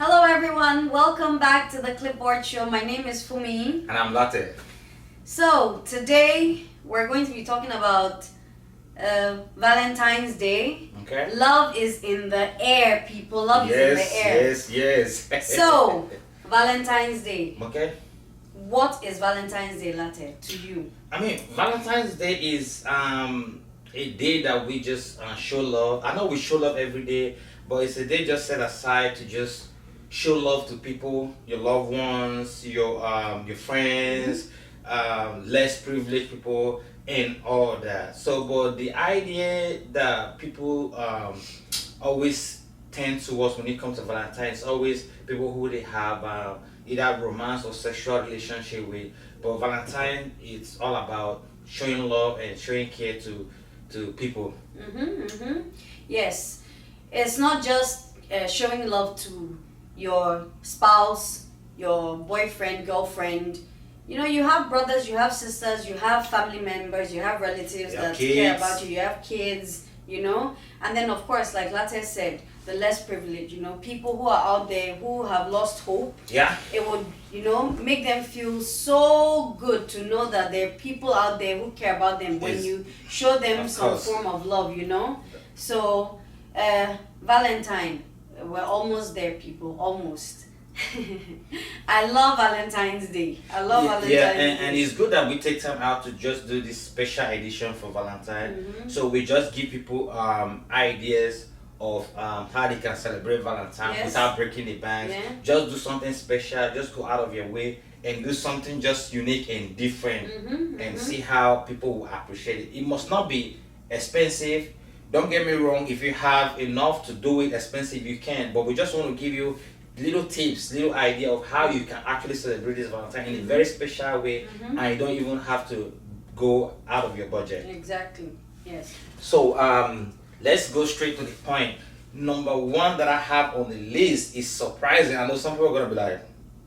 Hello everyone, welcome back to the Clipboard Show. My name is Funmi. And I'm Lateh. So today we're going to be talking about Valentine's Day. Okay. Love is in the air, people. Love is in the air. Yes. So, Valentine's Day. Okay. What is Valentine's Day, Lateh, to you? I mean, Valentine's Day is a day that we just show love. I know we show love every day, but it's a day just set aside to just show love to people, your loved ones, your friends, less privileged people, and all that. So, but the idea that people always tend towards when it comes to Valentine is always people who they have either romance or sexual relationship with. But Valentine, it's all about showing love and showing care to people. Yes, it's not just showing love to your spouse, your boyfriend, girlfriend. You know, you have brothers, you have sisters, you have family members, you have relatives that care about you, you have kids, you know. And then, of course, like Lateh said, the less privileged, you know, people who are out there who have lost hope. Yeah. It would, you know, make them feel so good to know that there are people out there who care about them when you show them some form of love, you know. So, Valentine, we're almost there, people, almost. I love Valentine's Day. I love Valentine's Day. And it's good that we take time out to just do this special edition for Valentine. So we just give people ideas of how they can celebrate Valentine without breaking the bank. Just do something special. Just go out of your way and do something just unique and different, and see how people will appreciate it. It must not be expensive. Don't get me wrong. If you have enough to do it expensive, you can. But we just want to give you little tips, little idea of how you can actually celebrate this Valentine in a very special way, and you don't even have to go out of your budget. Exactly. Yes. So let's go straight to the point. Number one that I have on the list is surprising. I know some people are gonna be like,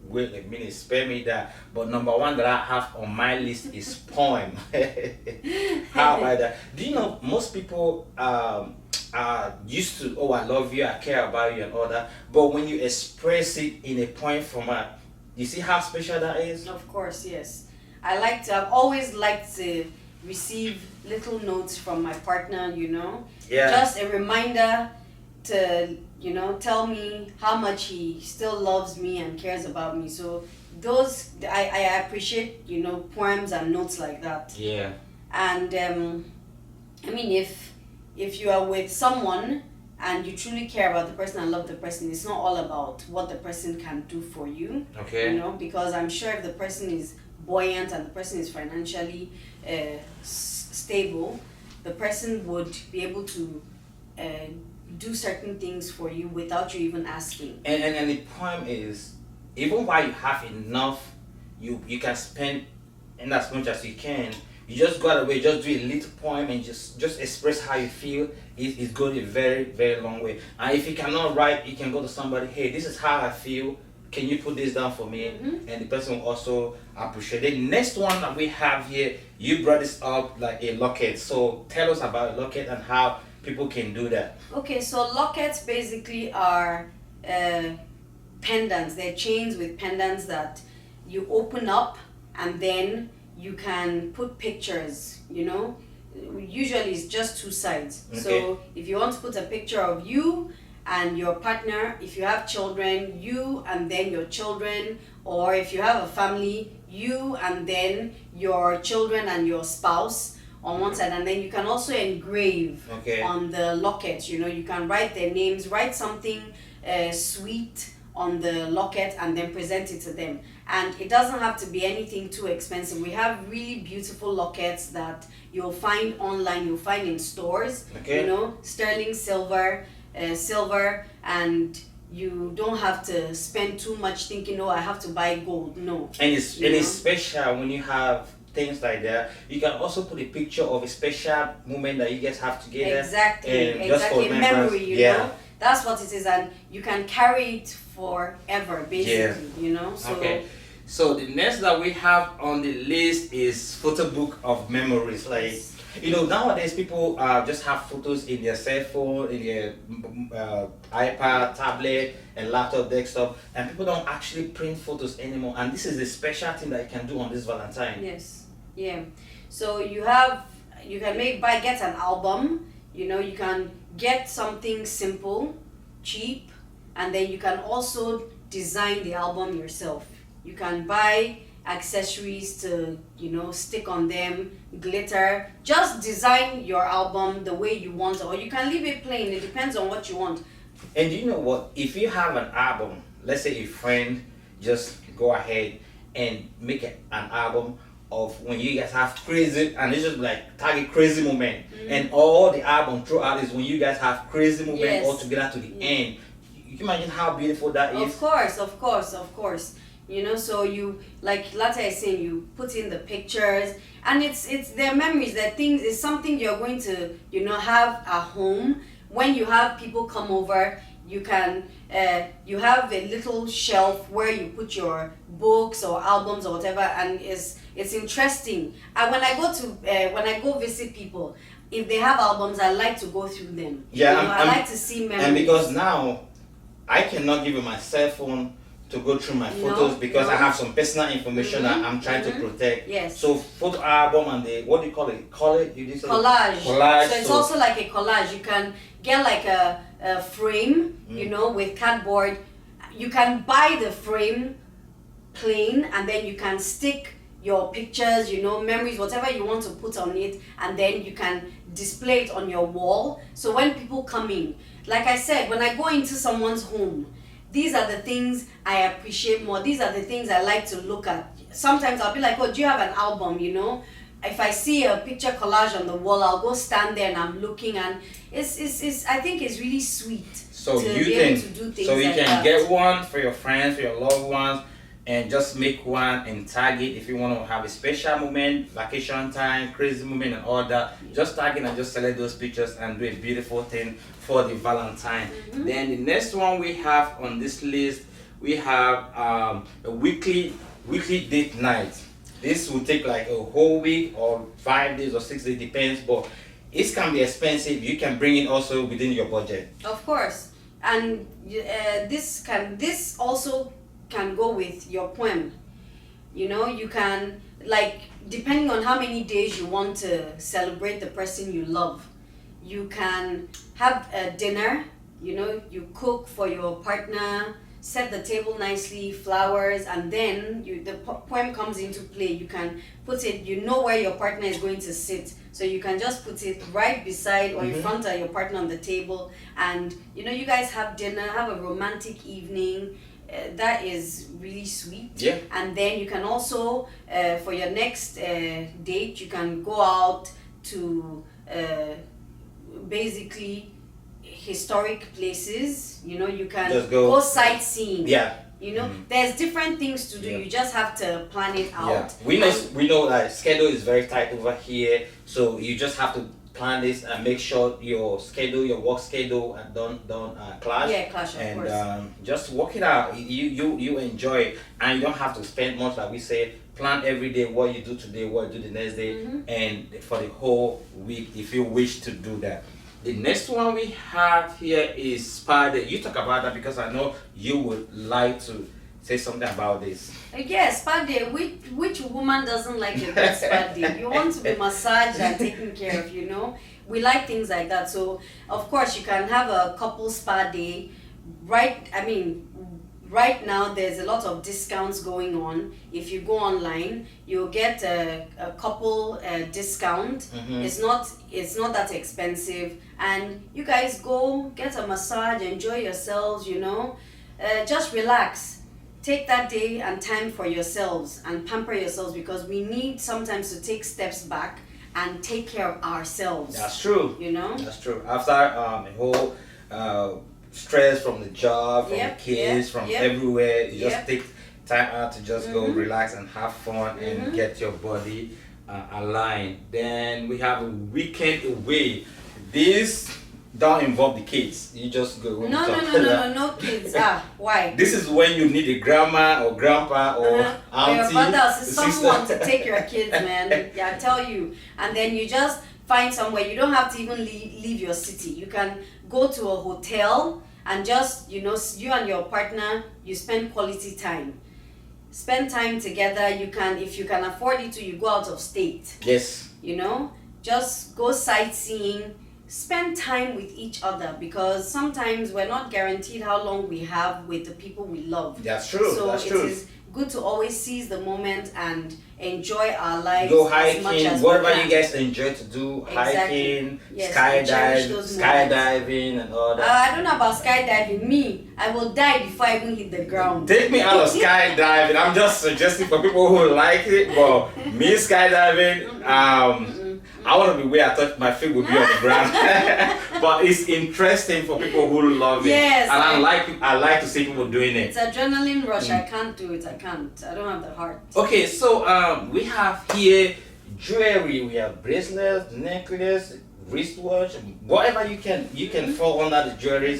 wait a minute, spare me that. But number one that I have on my list is poem. How about that? Do you know most people used to, oh, I love you, I care about you and all that, but when you express it in a poem format, you see how special that is? Of course, yes. I've always liked to receive little notes from my partner, you know. Just a reminder to, you know, tell me how much he still loves me and cares about me. So those, I appreciate, you know, poems and notes like that. Yeah. And I mean, if you are with someone and you truly care about the person and love the person, it's not all about what the person can do for you. Okay. You know, because I'm sure if the person is buoyant and the person is financially stable, the person would be able to do certain things for you without you even asking. And the point is, even while you have enough, you can spend in as much as you can. You just go away, just do a little poem and just express how you feel. It's going a very, very long way. And if you cannot write, you can go to somebody, hey, this is how I feel. Can you put this down for me? And the person will also appreciate it. Next one that we have here, you brought this up like a locket. So tell us about a locket and how people can do that. Okay, so lockets basically are pendants. They're chains with pendants that you open up and then you can put pictures, you know. Usually it's just two sides. Okay. So if you want to put a picture of you and your partner, if you have children, you and then your children, or if you have a family, you and then your children and your spouse on one side, and then you can also engrave on the locket, you know. You can write their names, write something sweet on the locket and then present it to them. And it doesn't have to be anything too expensive. We have really beautiful lockets that you'll find online, you'll find in stores, you know, sterling silver, and you don't have to spend too much thinking, oh, I have to buy gold. No. And it's special when you have things like that. You can also put a picture of a special moment that you guys have together. Exactly. Memory, you know. That's what it is, and you can carry it forever, basically, you know. So So the next that we have on the list is photo book of memories. Like Nowadays people just have photos in their cell phone, in their iPad, tablet, and laptop, desktop, and people don't actually print photos anymore. And this is a special thing that you can do on this Valentine. Yes. Yeah. So you can get an album. You can get something simple, cheap, and then you can also design the album yourself. You can buy accessories to stick on them, glitter. Just design your album the way you want, or you can leave it plain. It depends on what you want. And you know what? If you have an album, let's say a friend, just go ahead and make an album of when you guys have crazy, and it's just like target crazy moment, and all the album throughout is when you guys have crazy moment Yes. all together to the end. You can imagine how beautiful that is. Of course. So you, like Lateh is saying, you put in the pictures, and it's their memories, their things. It's something you're going to have at home. When you have people come over, you can you have a little shelf where you put your books or albums or whatever, and it's interesting. And when I go visit people, if they have albums, I like to go through them. Yeah, I like to see memories. And because now I cannot give you my cell phone to go through my photos because I have some personal information that I'm trying to protect. Yes. So photo album and the, what do you call it? You did say Collage. Collage. So it's also like a collage. You can get like a frame, with cardboard. You can buy the frame plain, and then you can stick your pictures, memories, whatever you want to put on it, and then you can display it on your wall. So when people come in, like I said, when I go into someone's home, these are the things I appreciate more. These are the things I like to look at. Sometimes I'll be like, oh, do you have an album, If I see a picture collage on the wall, I'll go stand there and I'm looking, and it's I think it's really sweet So to you be can able to do things so you like can that. get one for your friends, for your loved ones, and just make one and tag it if you want to have a special moment, vacation time, crazy moment, and all that. Just tag it and just select those pictures and do a beautiful thing for the Valentine. Then the next one we have on this list, we have a weekly date night. This will take like a whole week or 5 days or 6 days, depends, but it can be expensive. You can bring it also within your budget. Of course, and this also can go with your poem. You can, like, depending on how many days you want to celebrate the person you love, you can have a dinner. You cook for your partner, set the table nicely, flowers, and then the poem comes into play. You can put it, where your partner is going to sit, so you can just put it right beside or in front of your partner on the table, and you guys have dinner, have a romantic evening. That is really sweet. Yeah. And then you can also, for your next date, you can go out to basically historic places. You can Just go sightseeing. Yeah. There's different things to do. Yeah. You just have to plan it out. Yeah. We know that schedule is very tight over here, so you just have to plan this and make sure your work schedule don't clash. Yeah, clash, of course. And just work it out. You enjoy it, and you don't have to spend much. Like we say, plan every day what you do today, what you do the next day, and for the whole week if you wish to do that. The next one we have here is Spa Day. You talk about that because I know you would like to say something about this. Yes, spa day. Which woman doesn't like a good spa day? You want to be massaged and taken care of, We like things like that. So, of course, you can have a couple spa day. Right now there's a lot of discounts going on. If you go online, you'll get a couple discount. It's not that expensive, and you guys go get a massage, enjoy yourselves. Just relax. Take that day and time for yourselves and pamper yourselves, because we need sometimes to take steps back and take care of ourselves. That's true. That's true. After a whole stress from the job, from the kids, from everywhere, you just take time out to just go relax and have fun and get your body aligned. Then we have a weekend away. This don't involve the kids. You just go. No kids. Why? This is when you need a grandma or grandpa or auntie, or your brother or sister. someone to take your kids, man. Yeah, I tell you. And then you just find somewhere. You don't have to even leave your city. You can go to a hotel and just, you and your partner, you spend quality time. Spend time together. You can, if you can afford it to, you go out of state. Yes. Just go sightseeing. Spend time with each other, because sometimes we're not guaranteed how long we have with the people we love. That's true. So That's it true. is good to always seize the moment and enjoy our lives. Go as much hiking, as whatever we can. you guys enjoy to do, Exactly. hiking, Yes, I cherish those skydiving and all that. I don't know about skydiving. Me, I will die before I even hit the ground. Take me out of skydiving. I'm just suggesting for people who like it, but me skydiving, I want to be where I thought my feet would be on the ground. But it's interesting for people who love it. Yes, And I like to see people doing it. It's adrenaline rush. I can't do it. I can't. I don't have the heart. Okay, so we have here jewelry. We have bracelets, necklace, wristwatch, whatever you can fall under the jewelry.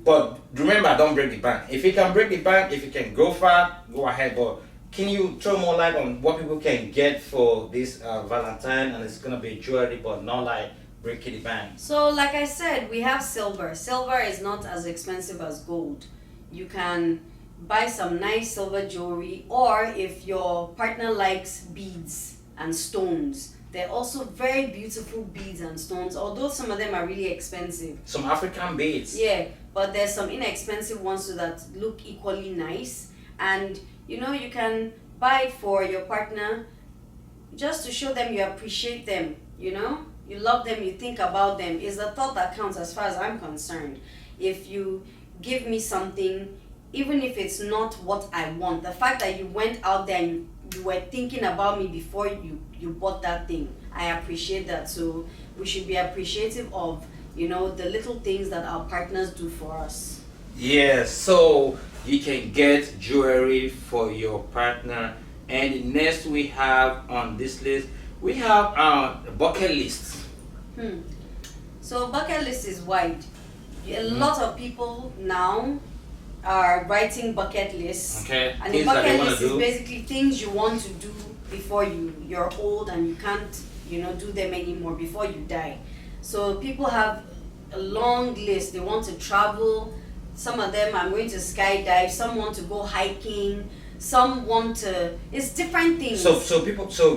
But remember, don't break the bank. If you can break the bank, if you can go far, go ahead. But can you throw more light on what people can get for this Valentine? And it's gonna be jewelry, but not like breaking the bank. So, like I said, we have silver. Silver is not as expensive as gold. You can buy some nice silver jewelry, or if your partner likes beads and stones, they're also very beautiful beads and stones, although some of them are really expensive. Some African beads. Yeah, but there's some inexpensive ones so that look equally nice. And you can buy it for your partner just to show them you appreciate them, you love them, you think about them. It's the thought that counts as far as I'm concerned. If you give me something, even if it's not what I want, the fact that you went out there and you were thinking about me before you bought that thing, I appreciate that. So we should be appreciative of the little things that our partners do for us. Yes, so you can get jewelry for your partner. And next we have on this list, we have a bucket list. So bucket list is wide. A lot of people now are writing bucket lists. Okay. And the Things that they bucket wanna list is do. basically things you want to do before you're old and you can't do them anymore before you die. So people have a long list. They want to travel. Some of them are going to skydive. Some want to go hiking. Some want to. It's different things. So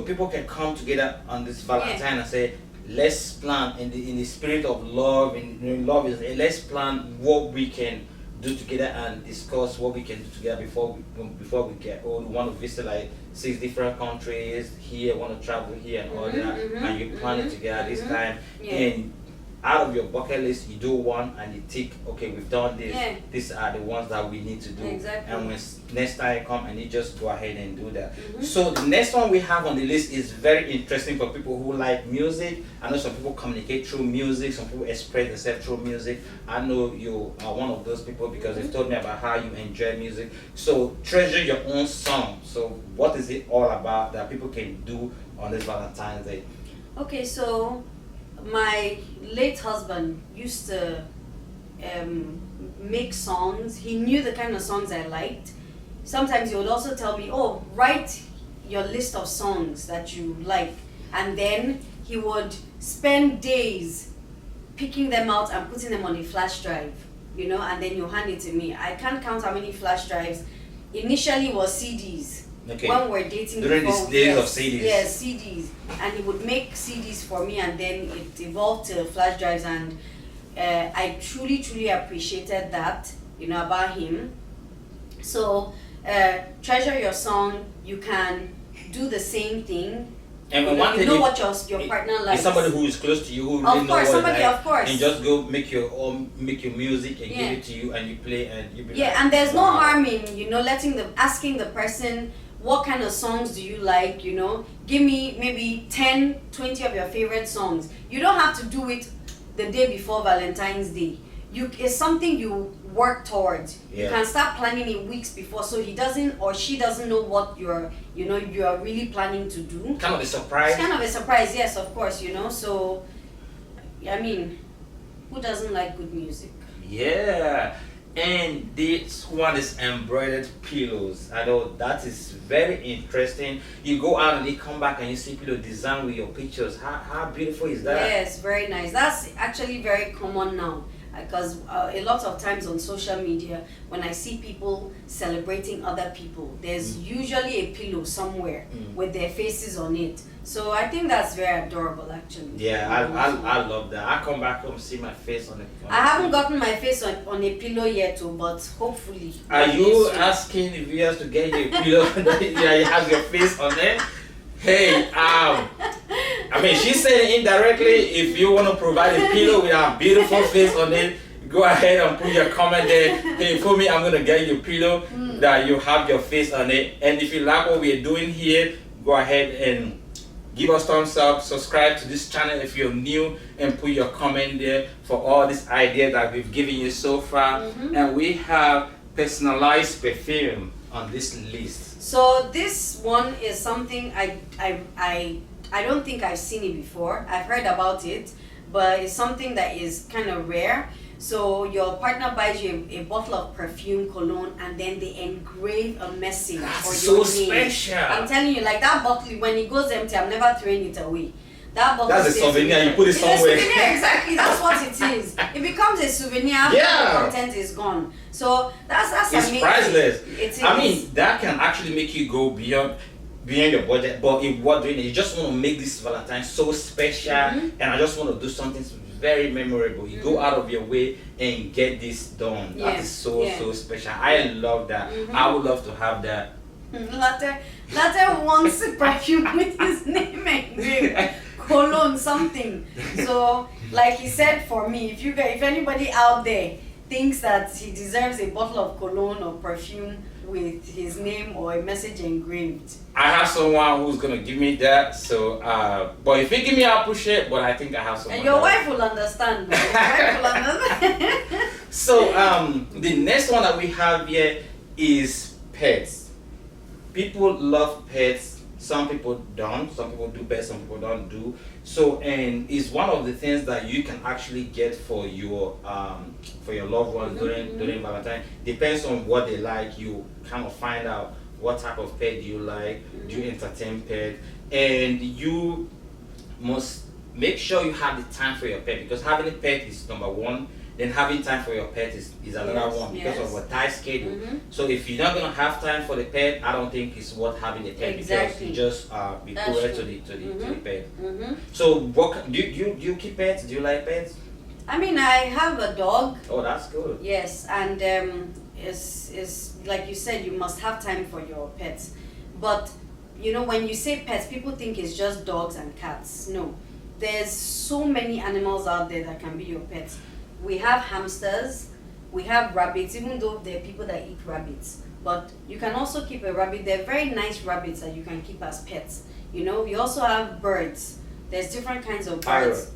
people can come together on this Valentine and say, let's plan in the spirit of love. And love is let's plan what we can do together and discuss what we can do together before we get old. We want to visit like 6 different countries here. Want to travel here and all that, and you plan it together this time. Yeah. And out of your bucket list, you do one and you tick, okay, we've done this. Yeah. These are the ones that we need to do. Exactly. And when next time come and you just go ahead and do that. So the next one we have on the list is very interesting for people who like music. I know some people communicate through music, some people express themselves through music. I know you are one of those people because you've told me about how you enjoy music. So treasure your own song. So what is it all about that people can do on this Valentine's Day? Okay, so my late husband used to make songs. He knew the kind of songs I liked. Sometimes he would also tell me, oh, write your list of songs that you like. And then he would spend days picking them out and putting them on a flash drive, and then you hand it to me. I can't count how many flash drives. Initially was CDs. Okay. When we were dating during before, these days yes, of CDs. Yes, CDs. And he would make CDs for me, and then it evolved to flash drives, and I truly, truly appreciated that, about him. So, treasure your song. You can do the same thing. And one thing what your partner likes. is somebody who is close to you, who really Of know course, what somebody, you like, of course. and just go make your music and give it to you, and you play and you be like, and there's no wow. harm in asking the person, what kind of songs do you like, give me maybe 10, 20 of your favorite songs. You don't have to do it the day before Valentine's Day. It's something you work towards. Yeah. You can start planning it weeks before, so he doesn't or she doesn't know what you're really planning to do. Kind of a surprise. It's kind of a surprise, yes, of course, So, I mean, who doesn't like good music? Yeah. And this one is embroidered pillows. I know that is very interesting. You go out and you come back and you see pillow design with your pictures. How beautiful is that? Yes, very nice. That's actually very common now because a lot of times on social media, when I see people celebrating other people, there's usually a pillow somewhere with their faces on it. So I think that's very adorable, actually. Yeah, I love that. I come back home see my face on it. I haven't gotten my face on a pillow yet, too, but hopefully. Are you asking the viewers to get you a pillow that you have your face on it? Hey, I mean, she said it indirectly. If you want to provide a pillow with a beautiful face on it, go ahead and put your comment there. Hey, for me, I'm gonna get you a pillow that you have your face on it. And if you like what we're doing here, go ahead and give us thumbs up, subscribe to this channel if you're new, and put your comment there for all these ideas that we've given you so far. And we have personalized perfume on this list. So this one is something I don't think I've seen it before. I've heard about it, but it's something that is kind of rare. So your partner buys you a bottle of perfume, cologne, and then they engrave a message for your name. Special. I'm telling you, like that bottle, when it goes empty, I'm never throwing it away. That bottle That's a souvenir. You put it somewhere. It's a souvenir, exactly. That's what it is. It becomes a souvenir after the content is gone. So that's it's amazing. Priceless. It is. I mean, that can actually make you go beyond your budget. But if what doing it, you just want to make this Valentine so special, and I just want to do something very memorable. You go out of your way and get this done. That is so special. I love that. I would love to have that. Lateh wants a perfume with his name engraved, cologne, something. So, like he said, for me, if anybody out there thinks that he deserves a bottle of cologne or perfume with his name or a message engraved, I have someone who's gonna give me that. So, but if you give me, I'll push it. But I think I have someone. And your wife will understand. Your wife will understand. So, the next one that we have here is pets. People love pets. Some people don't. Some people do pets. Some people don't do. So, and it's one of the things that you can actually get for your loved ones during Valentine. Depends on what they like. You kind of find out what type of pet do you like. Do you entertain pet? And you must make sure you have the time for your pet, because having a pet is number one. Then having time for your pet is another one, because of a tight schedule. So if you're not gonna have time for the pet, I don't think it's worth having a pet, because you just be cruel to the pet. So what do you keep pets? Do you like pets? I mean, I have a dog. Oh, that's good. Yes, and it's like you said, you must have time for your pets. But you know, when you say pets, people think it's just dogs and cats. No, there's so many animals out there that can be your pets. We have hamsters, we have rabbits, even though there are people that eat rabbits. But you can also keep a rabbit. They're very nice rabbits that you can keep as pets. You know, we also have birds. There's different kinds of birds. Parrot.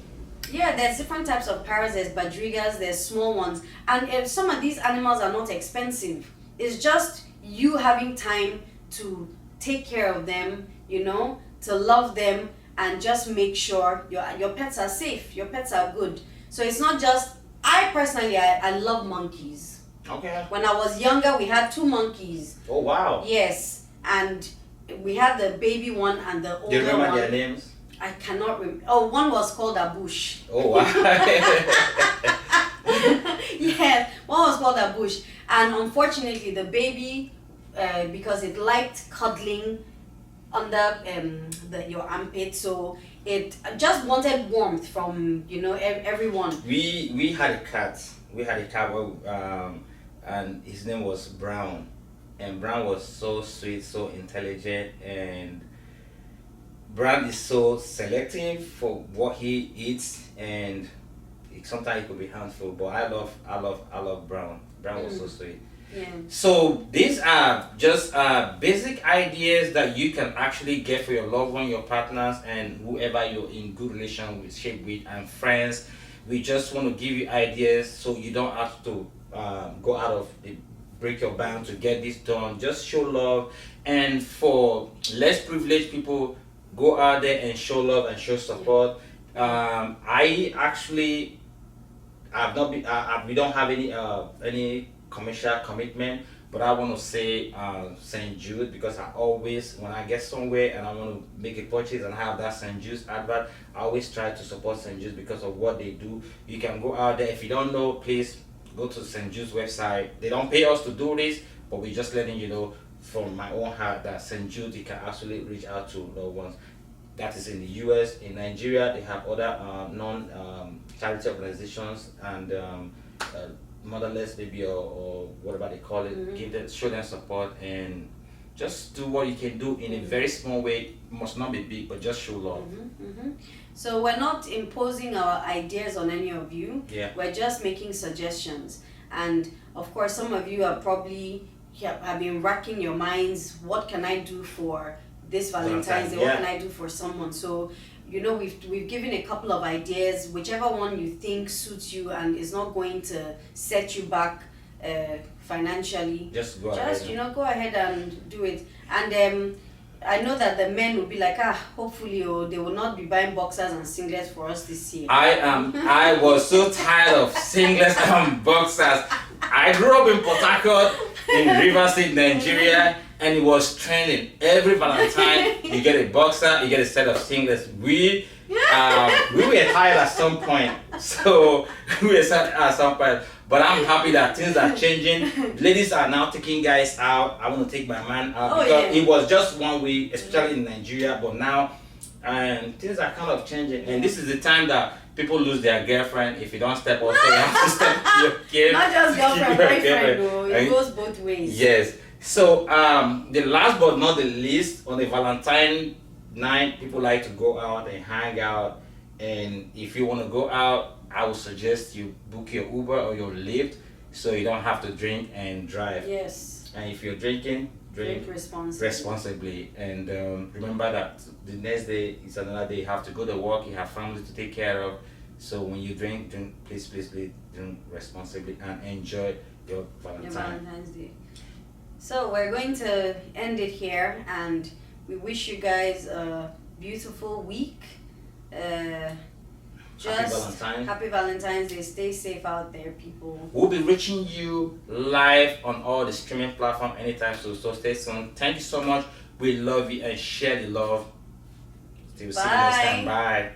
Yeah, there's different types of parrots. There's badrigas, there's small ones. And if some of these animals are not expensive, it's just you having time to take care of them, you know, to love them, and just make sure your pets are safe, your pets are good. So it's not just, I personally, I love monkeys. Okay. When I was younger, we had 2 monkeys. Oh, wow. Yes, and we had the baby one and the older one. Do you remember their names? I cannot remember. Oh, one was called Abush. Oh, wow. Yes, one was called Abush. And unfortunately, the baby, because it liked cuddling under your armpit, so it just wanted warmth from, you know, everyone. We had a cat. We had a cat, and his name was Brown. And Brown was so sweet, so intelligent, and Brown is so selective for what he eats, and sometimes it could be harmful. But I love Brown. Brown was so sweet. Yeah. So these are just basic ideas that you can actually get for your loved one, your partners, and whoever you're in good relationship with, and friends. We just want to give you ideas so you don't have to go out of the break your bank to get this done. Just show love, and for less privileged people, go out there and show love and show support. We don't have any commercial commitment. But I want to say St. Jude, because I always, when I get somewhere and I want to make a purchase and have that St. Jude's advert, I always try to support St. Jude's because of what they do. You can go out there. If you don't know, please go to St. Jude's website. They don't pay us to do this, but we're just letting you know from my own heart that St. Jude, you can actually reach out to loved ones. That is in the US. In Nigeria, they have other charity organizations and motherless baby, or whatever they call it. Give them, show them support, and just do what you can do in a very small way. It must not be big, but just show love. So we're not imposing our ideas on any of you. Yeah. We're just making suggestions. And of course, some of you are probably have been racking your minds. What can I do for this Valentine's Day? What can I do for someone? So, you know, we've given a couple of ideas. Whichever one you think suits you and is not going to set you back financially, just go ahead. You know, go ahead and do it. And I know that the men will be like, hopefully they will not be buying boxers and singlets for us this year. I was so tired of singlets and boxers. I grew up in Port Harcourt, in River State, Nigeria, and it was trending. Every Valentine, you get a boxer, you get a set of singlets. We were tired at some point, so we were tired at some point. But I'm happy that things are changing. Ladies are now taking guys out. I want to take my man out because it was just one way, especially in Nigeria. But now, things are kind of changing, and this is the time that people lose their girlfriend if you don't step up. So you have to step your game. Not just girlfriend, boyfriend, though. It goes both ways. Yes. So the last but not the least, on the Valentine night, people like to go out and hang out. And if you want to go out, I would suggest you book your Uber or your Lyft, so you don't have to drink and drive. Yes. And if you're drinking, drink responsibly. And remember that the next day is another day. You have to go to work. You have family to take care of. So when you drink, please drink responsibly and enjoy your Valentine's Day. So we're going to end it here, and we wish you guys a beautiful week. Happy Valentine's Day. Stay safe out there, people. We'll be reaching you live on all the streaming platforms anytime soon, so stay tuned. Thank you so much. We love you and share the love. See you next time. Bye.